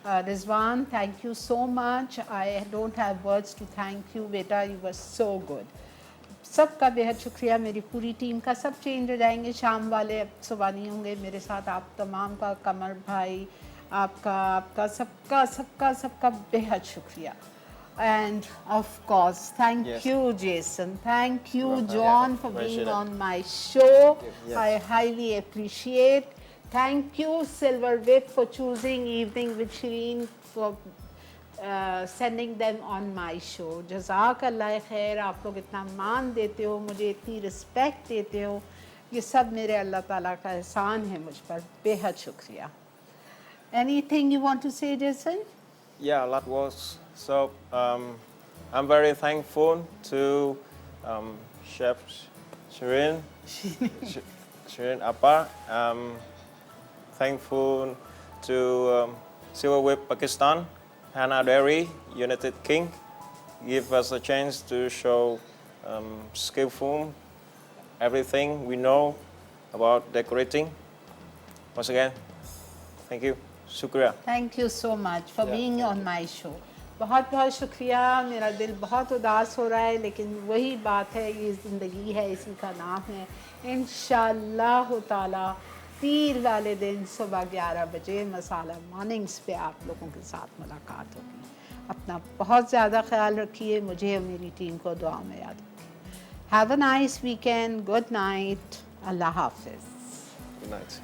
Rizwan, thank you so much. I don't have words to thank you बेटा, यू वर सो गुड. सबका बेहद शुक्रिया, मेरी पूरी टीम का. सब चेंज हो जाएंगे, शाम वाले अब सुबह नहीं होंगे मेरे साथ. आप तमाम का, कमर भाई, आपका सबका सबका सबका बेहद शुक्रिया. And of course, thank Yes. you, Jason. Thank you, Welcome. John, Yeah, for being appreciate it. on my show. Yes. I highly appreciate. Thank you, Silver Whip, for choosing Evening with Shireen, for sending them on my show. जज़ाकल्लाह खैर. आप लोग इतना मान देते हो मुझे, इतनी रिस्पेक्ट देते हो, ये सब मेरे अल्लाह ताला का एहसान है मुझ पर. बेहद शुक्रिया. Anything you want to say, Jason? Yeah, that was so. I'm very thankful to Chef Shireen, Shireen Appa. Thankful to Silver Whip Pakistan, Hannah Dairy, United King, give us a chance to show skillful everything we know about decorating. Once again, thank you. Shukriya. Thank you so much for Yeah, being thank on my show. बहुत बहुत शुक्रिया। मेरा दिल बहुत उदास हो रहा है, लेकिन वही बात है, ये ज़िंदगी है, इसी का नाम है। इंशाअल्लाह ताला पीर वाले दिन सुबह 11 बजे मसाला मॉर्निंग्स पे आप लोगों के साथ मुलाकात होगी। अपना बहुत ज़्यादा ख्याल रखिए, मुझे और मेरी टीम को दुआ में याद रखिए। Have a nice weekend, good night, अल्लाह हाफिज़। Good night.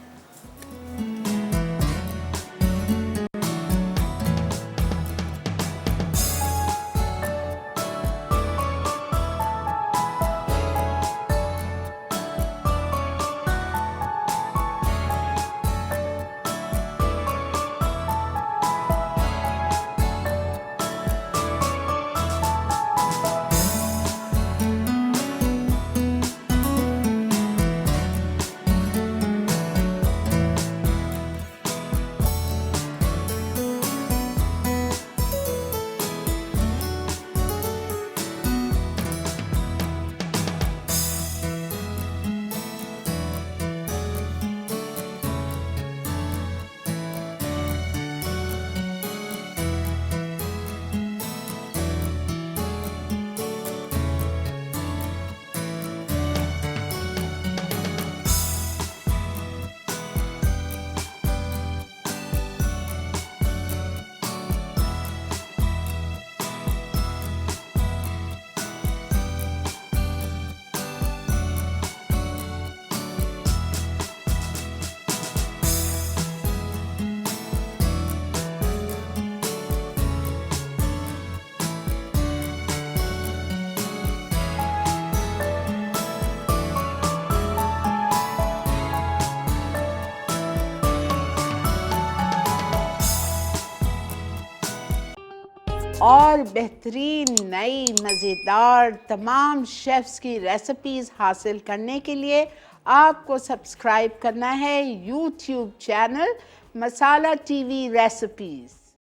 और बेहतरीन नई मज़ेदार तमाम शेफ़्स की रेसिपीज़ हासिल करने के लिए आपको सब्सक्राइब करना है यूट्यूब चैनल मसाला टीवी रेसिपीज़।